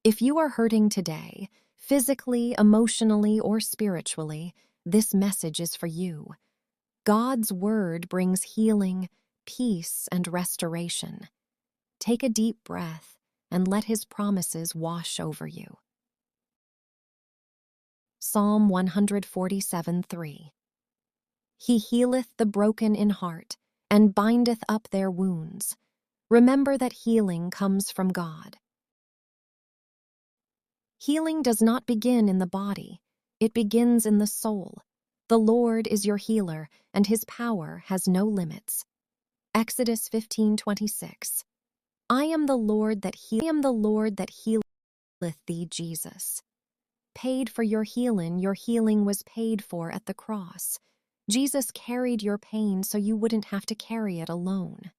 If you are hurting today, physically, emotionally, or spiritually, this message is for you. God's word brings healing, peace, and restoration. Take a deep breath and let his promises wash over you. Psalm 147:3. He healeth the broken in heart, and bindeth up their wounds. Remember that healing comes from God. Healing does not begin in the body, it begins in the soul. The Lord is your healer, and his power has no limits. Exodus 15:26. I am the Lord that healeth thee, Jesus. Paid for your healing was paid for at the cross. Jesus carried your pain so you wouldn't have to carry it alone.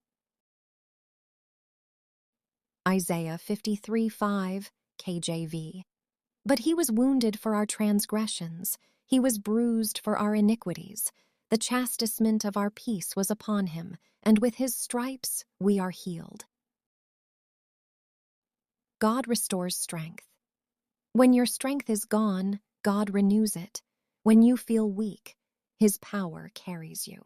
Isaiah 53:5, KJV. But he was wounded for our transgressions, he was bruised for our iniquities. The chastisement of our peace was upon him, and with his stripes we are healed. God restores strength. When your strength is gone, God renews it. When you feel weak, his power carries you.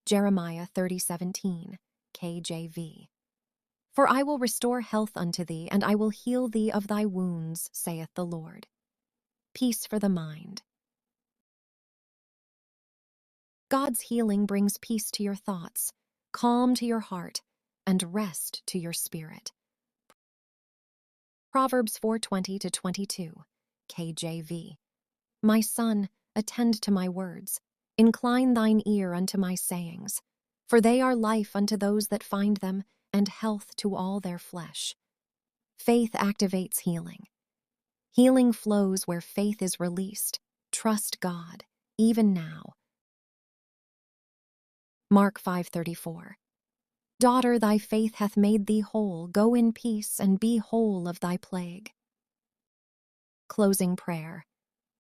Jeremiah 30:17, KJV. For I will restore health unto thee, and I will heal thee of thy wounds, saith the Lord. Peace for the mind. God's healing brings peace to your thoughts, calm to your heart, and rest to your spirit. Proverbs 4:20-22, KJV. My son, attend to my words. Incline thine ear unto my sayings. For they are life unto those that find them, and health to all their flesh. Faith activates healing. Healing flows where faith is released. Trust God, even now. Mark 5:34. Daughter, thy faith hath made thee whole. Go in peace and be whole of thy plague. Closing prayer.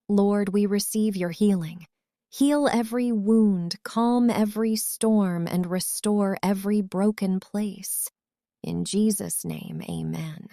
Lord, we receive your healing. Heal every wound, calm every storm, and restore every broken place. In Jesus' name, amen.